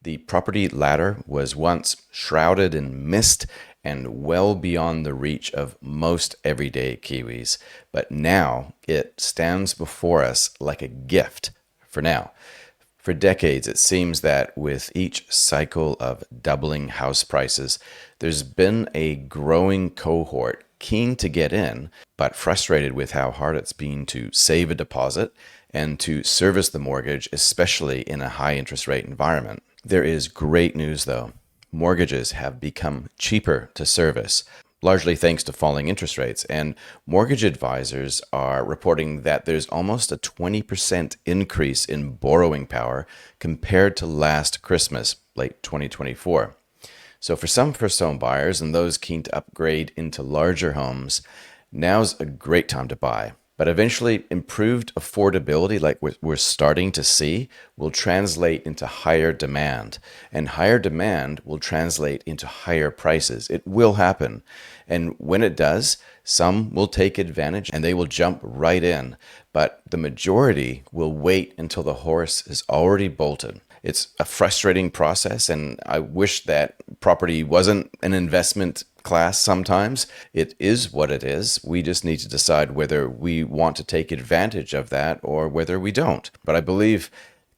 The property ladder was once shrouded in mist and well beyond the reach of most everyday Kiwis, but now it stands before us like a gift for now. For decades, it seems that with each cycle of doubling house prices, there's been a growing cohort keen to get in, but frustrated with how hard it's been to save a deposit and to service the mortgage, especially in a high interest rate environment. There is great news though. Mortgages have become cheaper to service, largely thanks to falling interest rates. And mortgage advisors are reporting that there's almost a 20% increase in borrowing power compared to last Christmas, late 2024. So for some first-home buyers and those keen to upgrade into larger homes, now's a great time to buy. But eventually, improved affordability, like we're starting to see, will translate into higher demand. And higher demand will translate into higher prices. It will happen. And when it does, some will take advantage and they will jump right in. But the majority will wait until the horse is already bolted. It's a frustrating process, and I wish that property wasn't an investment class sometimes. It is what it is. We just need to decide whether we want to take advantage of that or whether we don't. But I believe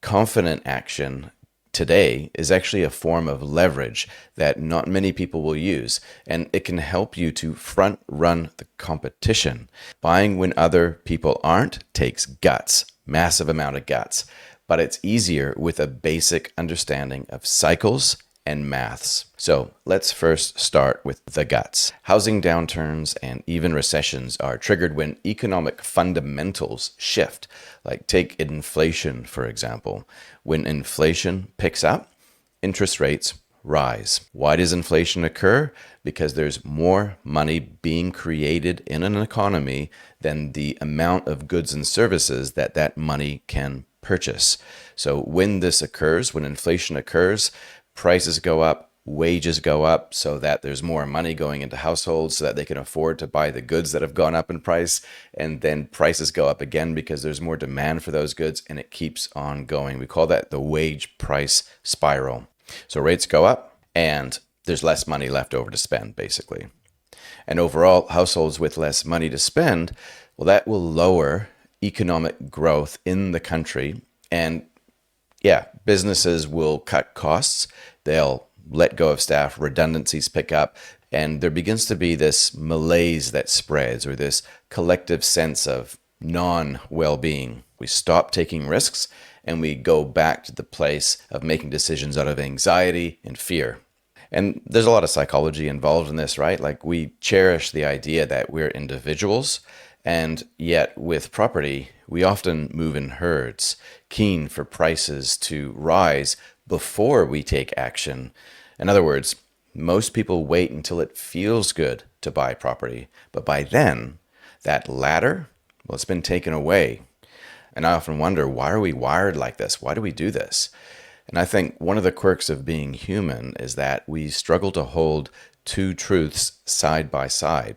confident action today is actually a form of leverage that not many people will use, and it can help you to front run the competition. Buying when other people aren't takes guts, massive amount of guts, but it's easier with a basic understanding of cycles and maths. So let's first start with the guts. Housing downturns and even recessions are triggered when economic fundamentals shift. Like take inflation, for example. When inflation picks up, interest rates rise. Why does inflation occur? Because there's more money being created in an economy than the amount of goods and services that money can purchase. So when this occurs, when inflation occurs, prices go up, wages go up so that there's more money going into households so that they can afford to buy the goods that have gone up in price. And then prices go up again because there's more demand for those goods, and it keeps on going. We call that the wage price spiral. So rates go up and there's less money left over to spend, basically. And overall, households with less money to spend, well, that will lower economic growth in the country. And yeah, businesses will cut costs. They'll let go of staff, redundancies pick up, and there begins to be this malaise that spreads, or this collective sense of non-well-being. We stop taking risks and we go back to the place of making decisions out of anxiety and fear. And there's a lot of psychology involved in this, right? Like we cherish the idea that we're individuals, and yet with property, we often move in herds, keen for prices to rise before we take action. In other words, most people wait until it feels good to buy property. But by then, that ladder, well, it's been taken away. And I often wonder, why are we wired like this? Why do we do this? And I think one of the quirks of being human is that we struggle to hold two truths side by side.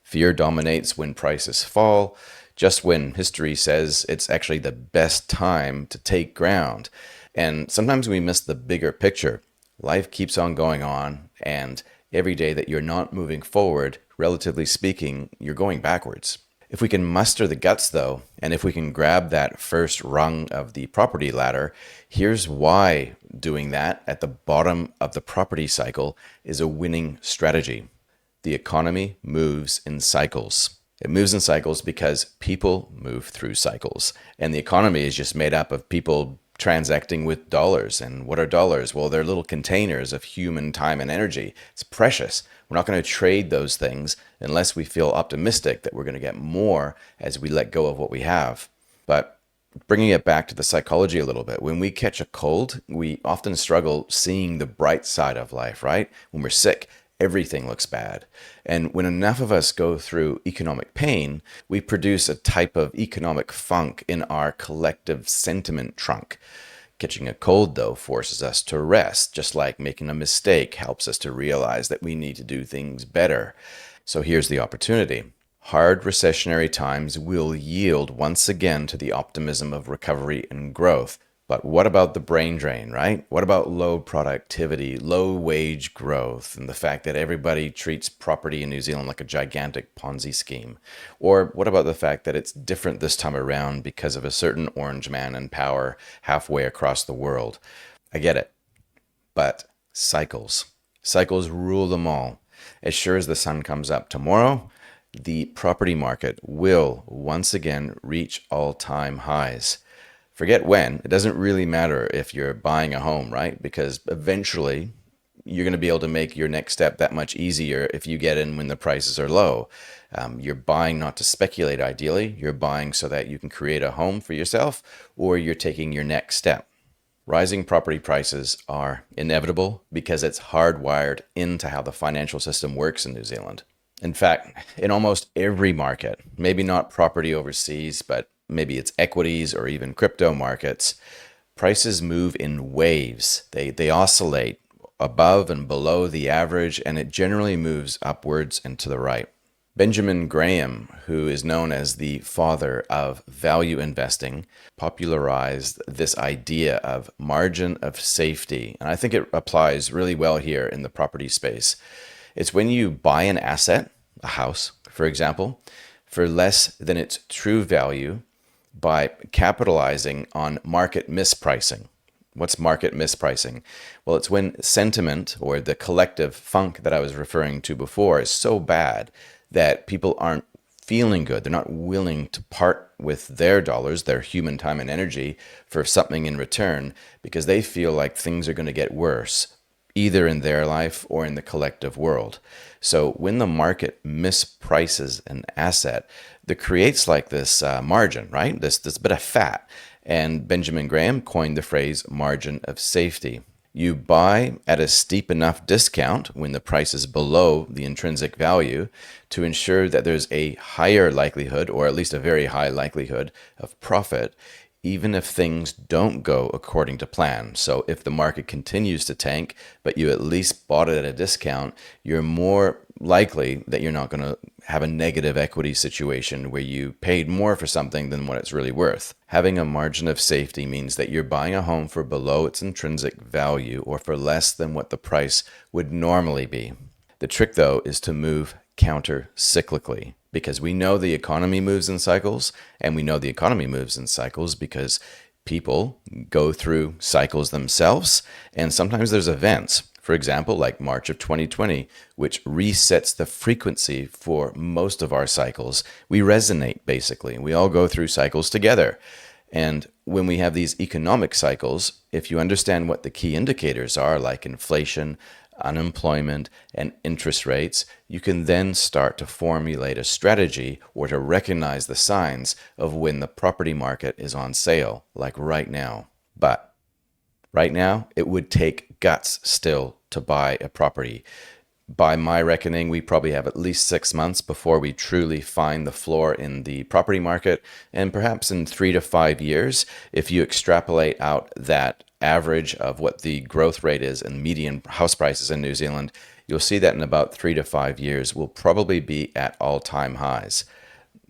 Fear dominates when prices fall, just when history says it's actually the best time to take ground. And sometimes we miss the bigger picture. Life keeps on going on, and every day that you're not moving forward, relatively speaking, you're going backwards. If we can muster the guts though, and if we can grab that first rung of the property ladder, here's why doing that at the bottom of the property cycle is a winning strategy. The economy moves in cycles. It moves in cycles because people move through cycles. And the economy is just made up of people transacting with dollars. And what are dollars? Well, they're little containers of human time and energy. It's precious. We're not going to trade those things unless we feel optimistic that we're going to get more as we let go of what we have. But bringing it back to the psychology a little bit, when we catch a cold, we often struggle seeing the bright side of life, right? When we're sick, everything looks bad. And when enough of us go through economic pain, we produce a type of economic funk in our collective sentiment trunk. Catching a cold, though, forces us to rest, just like making a mistake helps us to realize that we need to do things better. So here's the opportunity. Hard recessionary times will yield once again to the optimism of recovery and growth. But what about the brain drain, right? What about low productivity, low wage growth, and the fact that everybody treats property in New Zealand like a gigantic Ponzi scheme? Or what about the fact that it's different this time around because of a certain orange man in power halfway across the world? I get it, but cycles. Cycles rule them all. As sure as the sun comes up tomorrow, the property market will once again reach all-time highs. Forget when. It doesn't really matter if you're buying a home, right? Because eventually you're going to be able to make your next step that much easier if you get in when the prices are low. You're buying not to speculate, ideally. You're buying so that you can create a home for yourself, or you're taking your next step. Rising property prices are inevitable because it's hardwired into how the financial system works in New Zealand. In fact, in almost every market, maybe not property overseas, but maybe it's equities or even crypto markets, prices move in waves. They oscillate above and below the average, and it generally moves upwards and to the right. Benjamin Graham, who is known as the father of value investing, popularized this idea of margin of safety. And I think it applies really well here in the property space. It's when you buy an asset, a house, for example, for less than its true value by capitalizing on market mispricing. What's market mispricing? Well, it's when sentiment or the collective funk that I was referring to before is so bad that people aren't feeling good. They're not willing to part with their dollars, their human time and energy, for something in return because they feel like things are going to get worse, either in their life or in the collective world. So when the market misprices an asset, that creates like this margin, right? This bit of fat. And Benjamin Graham coined the phrase margin of safety. You buy at a steep enough discount when the price is below the intrinsic value to ensure that there's a higher likelihood, or at least a very high likelihood, of profit, even if things don't go according to plan. So if the market continues to tank, but you at least bought it at a discount, you're more likely that you're not going to have a negative equity situation where you paid more for something than what it's really worth. Having a margin of safety means that you're buying a home for below its intrinsic value or for less than what the price would normally be. The trick, though, is to move counter-cyclically, because we know the economy moves in cycles, and we know the economy moves in cycles because people go through cycles themselves, and sometimes there's events. For example, like March of 2020, which resets the frequency for most of our cycles. We resonate, basically. We all go through cycles together. And when we have these economic cycles, if you understand what the key indicators are, like inflation, unemployment, and interest rates, you can then start to formulate a strategy or to recognize the signs of when the property market is on sale, like right now. But right now, it would take guts still to buy a property. By my reckoning, we probably have at least 6 months before we truly find the floor in the property market. And perhaps in 3 to 5 years, if you extrapolate out that average of what the growth rate is in median house prices in New Zealand, you'll see that in about 3 to 5 years, we'll probably be at all-time highs.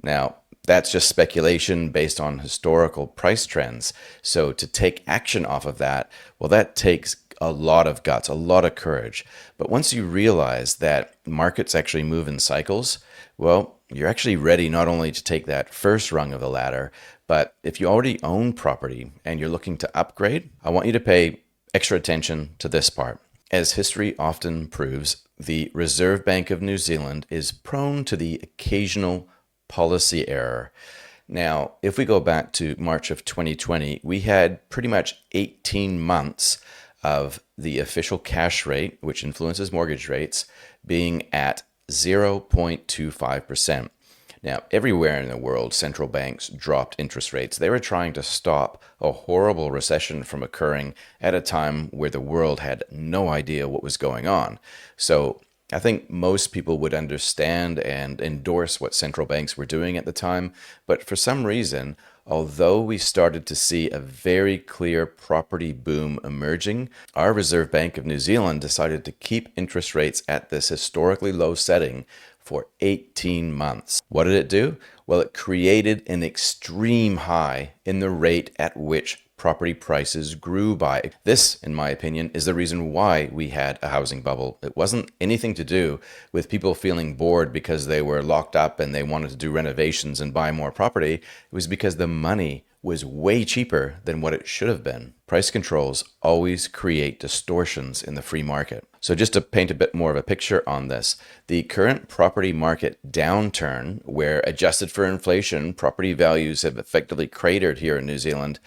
Now, that's just speculation based on historical price trends. So to take action off of that, well, that takes a lot of guts, a lot of courage. But once you realize that markets actually move in cycles, well, you're actually ready not only to take that first rung of the ladder, but if you already own property and you're looking to upgrade, I want you to pay extra attention to this part. As history often proves, the Reserve Bank of New Zealand is prone to the occasional policy error. Now, if we go back to March of 2020, we had pretty much 18 months of the official cash rate, which influences mortgage rates, being at 0.25%. Now, everywhere in the world, central banks dropped interest rates. They were trying to stop a horrible recession from occurring at a time where the world had no idea what was going on. So I think most people would understand and endorse what central banks were doing at the time, but for some reason, although we started to see a very clear property boom emerging, our Reserve Bank of New Zealand decided to keep interest rates at this historically low setting for 18 months. What did it do? Well, it created an extreme high in the rate at which property prices grew by. This, in my opinion, is the reason why we had a housing bubble. It wasn't anything to do with people feeling bored because they were locked up and they wanted to do renovations and buy more property. It was because the money was way cheaper than what it should have been. Price controls always create distortions in the free market. So just to paint a bit more of a picture on this, the current property market downturn, where adjusted for inflation, property values have effectively cratered here in New Zealand,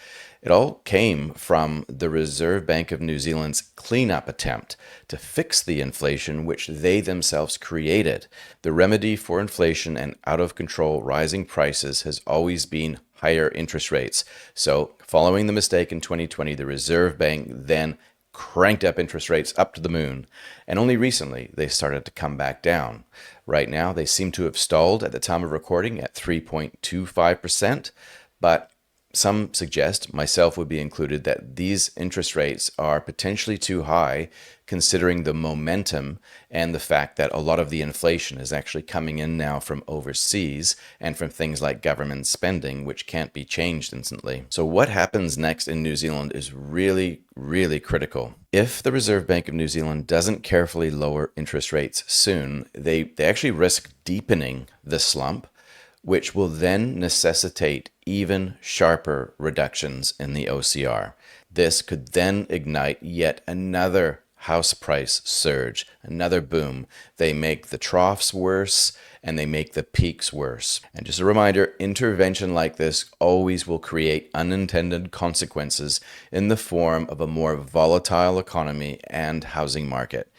it all came from the Reserve Bank of New Zealand's cleanup attempt to fix the inflation which they themselves created. The remedy for inflation and out of control rising prices has always been higher interest rates. So following the mistake in 2020, the Reserve Bank then cranked up interest rates up to the moon. And only recently they started to come back down. Right now they seem to have stalled at the time of recording at 3.25%, but some suggest, myself would be included, that these interest rates are potentially too high considering the momentum and the fact that a lot of the inflation is actually coming in now from overseas and from things like government spending, which can't be changed instantly. So what happens next in New Zealand is really, really critical. If the Reserve Bank of New Zealand doesn't carefully lower interest rates soon, they actually risk deepening the slump, which will then necessitate even sharper reductions in the OCR. This could then ignite yet another house price surge, another boom. They make the troughs worse and they make the peaks worse. And just a reminder, intervention like this always will create unintended consequences in the form of a more volatile economy and housing market.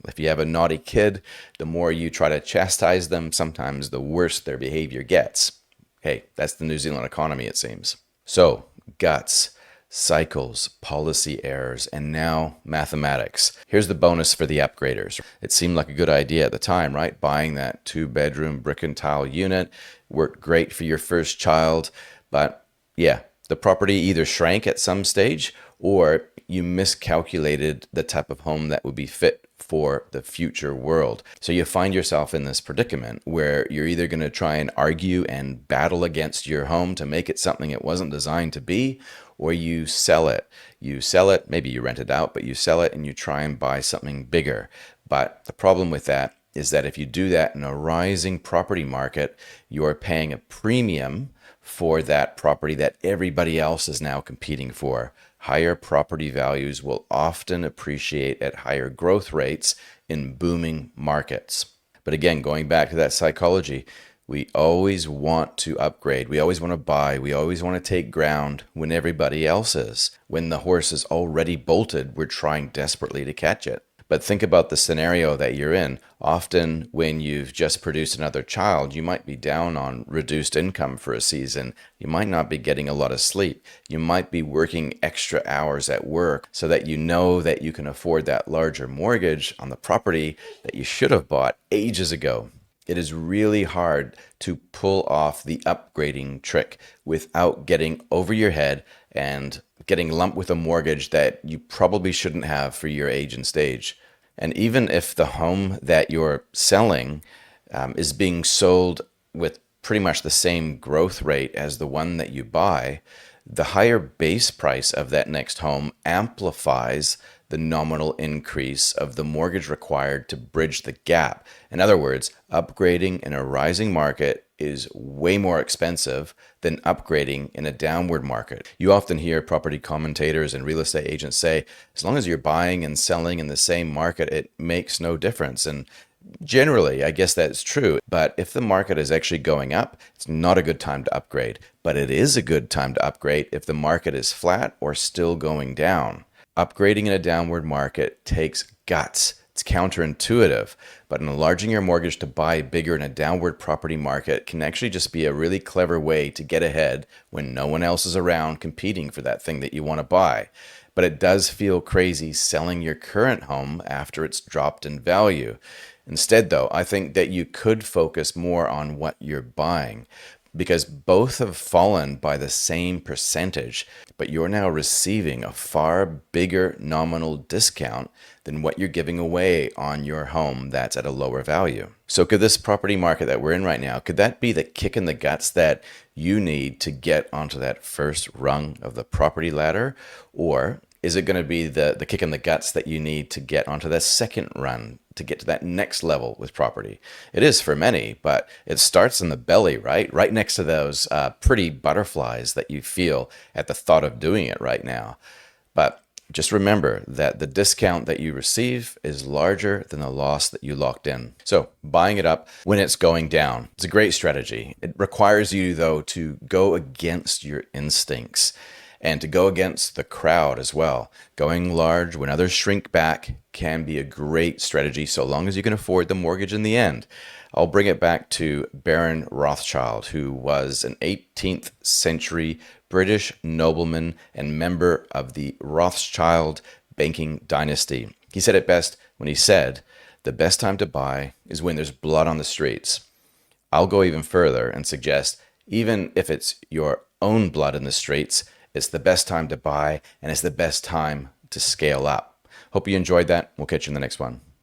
If you have a naughty kid, the more you try to chastise them, sometimes the worse their behavior gets. Hey, that's the New Zealand economy, it seems. So, guts, cycles, policy errors, and now mathematics. Here's the bonus for the upgraders. It seemed like a good idea at the time, right? Buying that 2-bedroom brick and tile unit worked great for your first child, but yeah, the property either shrank at some stage or you miscalculated the type of home that would be fit for the future world. So you find yourself in this predicament where you're either going to try and argue and battle against your home to make it something it wasn't designed to be, or you sell it. You sell it, maybe you rent it out, but you sell it and you try and buy something bigger. But the problem with that is that if you do that in a rising property market, you're paying a premium for that property that everybody else is now competing for. Higher property values will often appreciate at higher growth rates in booming markets. But again, going back to that psychology, we always want to upgrade. We always want to buy. We always want to take ground when everybody else is. When the horse is already bolted, we're trying desperately to catch it. But think about the scenario that you're in. Often when you've just produced another child, you might be down on reduced income for a season. You might not be getting a lot of sleep. You might be working extra hours at work so that you know that you can afford that larger mortgage on the property that you should have bought ages ago. It is really hard to pull off the upgrading trick without getting over your head and getting lumped with a mortgage that you probably shouldn't have for your age and stage. And even if the home that you're selling is being sold with pretty much the same growth rate as the one that you buy, the higher base price of that next home amplifies the nominal increase of the mortgage required to bridge the gap. In other words, upgrading in a rising market is way more expensive than upgrading in a downward market. You often hear property commentators and real estate agents say, as long as you're buying and selling in the same market, it makes no difference. And generally, I guess that's true. But if the market is actually going up, it's not a good time to upgrade. But it is a good time to upgrade if the market is flat or still going down. Upgrading in a downward market takes guts. It's counterintuitive, but enlarging your mortgage to buy bigger in a downward property market can actually just be a really clever way to get ahead when no one else is around competing for that thing that you want to buy. But it does feel crazy selling your current home after it's dropped in value. Instead, though, I think that you could focus more on what you're buying. because both have fallen by the same percentage, but you're now receiving a far bigger nominal discount than what you're giving away on your home that's at a lower value. So could this property market that we're in right now, could that be the kick in the guts that you need to get onto that first rung of the property ladder? Or is it going to be the kick in the guts that you need to get onto the second run, to get to that next level with property? It is for many, but it starts in the belly, right? Right next to those pretty butterflies that you feel at the thought of doing it right now. But just remember that the discount that you receive is larger than the loss that you locked in. So buying it up when it's going down, it's a great strategy. It requires you, though, to go against your instincts and to go against the crowd as well. Going large when others shrink back can be a great strategy so long as you can afford the mortgage in the end. I'll bring it back to Baron Rothschild, who was an 18th century British nobleman and member of the Rothschild banking dynasty. He said it best when he said, "The best time to buy is when there's blood on the streets." I'll go even further and suggest, even if it's your own blood in the streets, it's the best time to buy, and it's the best time to scale up. Hope you enjoyed that. We'll catch you in the next one.